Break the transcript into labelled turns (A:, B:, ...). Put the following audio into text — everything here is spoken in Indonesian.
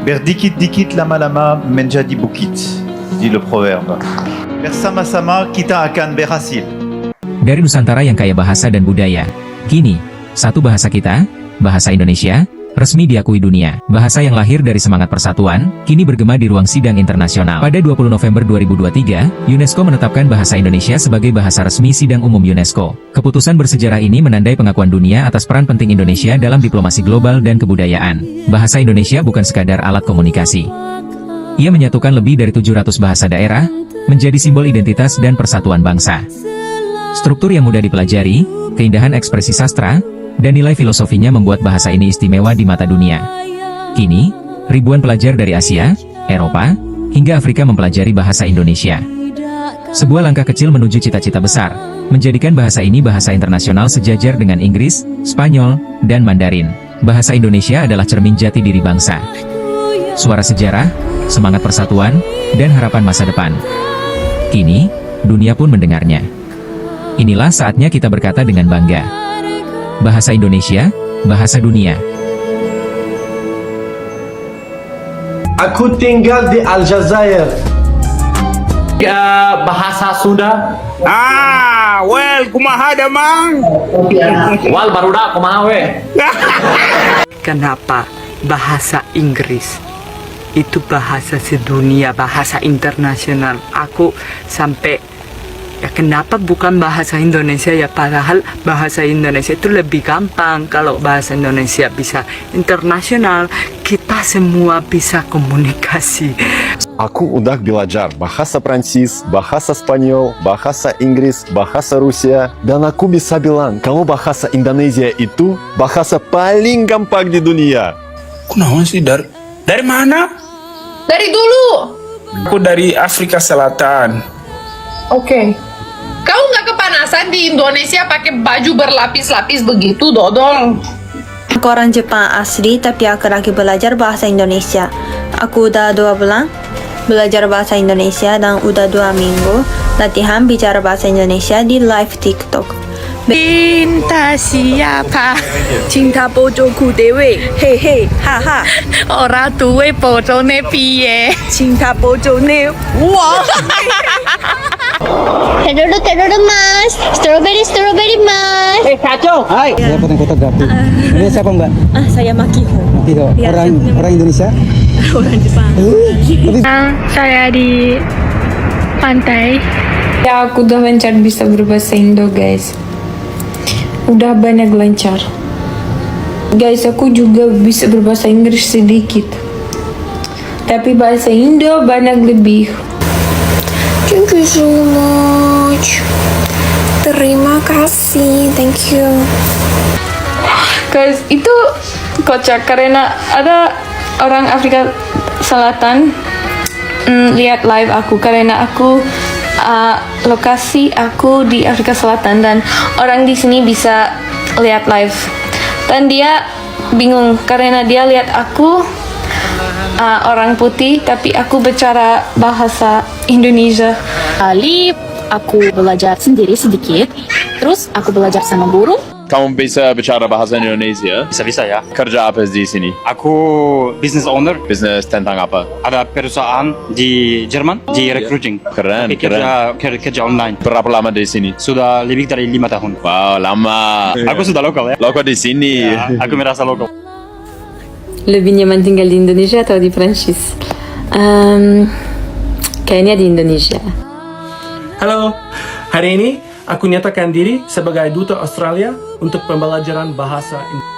A: Berdikit-dikit lama-lama menjadi bukit, dit le proverbe. Bersama-sama kita akan berhasil.
B: Dari Nusantara yang kaya bahasa dan budaya, kini, satu bahasa kita, bahasa Indonesia, resmi diakui dunia. Bahasa yang lahir dari semangat persatuan, kini bergema di ruang sidang internasional. Pada 20 November 2023, UNESCO menetapkan bahasa Indonesia sebagai bahasa resmi sidang umum UNESCO. Keputusan bersejarah ini menandai pengakuan dunia atas peran penting Indonesia dalam diplomasi global dan kebudayaan. Bahasa Indonesia bukan sekadar alat komunikasi. Ia menyatukan lebih dari 700 bahasa daerah, menjadi simbol identitas dan persatuan bangsa. Struktur yang mudah dipelajari, keindahan ekspresi sastra, dan nilai filosofinya membuat bahasa ini istimewa di mata dunia. Kini, ribuan pelajar dari Asia, Eropa, hingga Afrika mempelajari bahasa Indonesia. Sebuah langkah kecil menuju cita-cita besar, menjadikan bahasa ini bahasa internasional sejajar dengan Inggris, Spanyol, dan Mandarin. Bahasa Indonesia adalah cermin jati diri bangsa. Suara sejarah, semangat persatuan, dan harapan masa depan. Kini, dunia pun mendengarnya. Inilah saatnya kita berkata dengan bangga. Bahasa Indonesia, bahasa dunia.
C: Aku tinggal di Aljazair.
D: Bahasa Sunda.
E: Well, kumaha damang?
D: Wal barudak kumaha we?
F: Kenapa bahasa Inggris itu bahasa sedunia, bahasa internasional? Aku sampai ya kenapa bukan bahasa Indonesia ya, padahal bahasa Indonesia itu lebih gampang. Kalau bahasa Indonesia bisa internasional, kita semua bisa komunikasi.
G: Aku udah belajar bahasa Prancis, bahasa Spanyol, bahasa Inggris, bahasa Rusia, dan aku bisa bilang kalau bahasa Indonesia itu bahasa paling gampang di dunia.
E: Kunaon sih dari mana?
H: Dari dulu.
E: Aku dari Afrika Selatan.
H: Oke. Kau nggak kepanasan di Indonesia pakai baju berlapis-lapis begitu, Dodol?
I: Aku orang Jepang asli, tapi aku lagi belajar bahasa Indonesia. Aku udah 2 bulan belajar bahasa Indonesia dan udah 2 minggu latihan bicara bahasa Indonesia di live TikTok.
H: Cinta siapa?
I: Cinta bojoku dewe, hehe, haha.
H: Orang tua bojone piye?
I: Cinta bojone, wah.
J: Terlalu mas, strawberry mas.
D: Kacau.
K: Hai, saya fotografi. Ini siapa Mbak?
I: Saya Makiho.
K: Makiho. Orang Indonesia?
I: Orang Jepang.
J: Saya di pantai.
L: Ya, aku udah lancar bisa berbahasa Indo, guys. Udah banyak lancar. Guys, aku juga bisa berbahasa Inggris sedikit. Tapi bahasa Indo banyak lebih.
J: Thank you so much. Terima kasih, thank you.
L: Guys, itu kocak karena ada orang Afrika Selatan lihat live aku karena aku lokasi aku di Afrika Selatan dan orang di sini bisa lihat live dan dia bingung karena dia lihat aku orang putih tapi aku bicara bahasa Indonesia.
M: Kali aku belajar sendiri sedikit, terus aku belajar sama guru.
G: Kamu bisa bicara bahasa Indonesia?
N: Bisa ya.
G: Kerja apa di sini?
N: Aku business owner.
G: Bisnis tentang apa?
N: Ada perusahaan di Jerman di recruiting.
G: Keren.
N: Kerja online.
G: Berapa lama di sini?
N: Sudah lebih dari 5 tahun.
G: Wow, lama.
N: Aku sudah lokal ya.
G: Lokal di sini.
N: Ya, aku merasa lokal.
L: Lebih nyaman tinggal di Indonesia atau di Prancis? Kayaknya di Indonesia.
C: Halo, hari ini aku nyatakan diri sebagai duta Australia untuk pembelajaran bahasa Indonesia.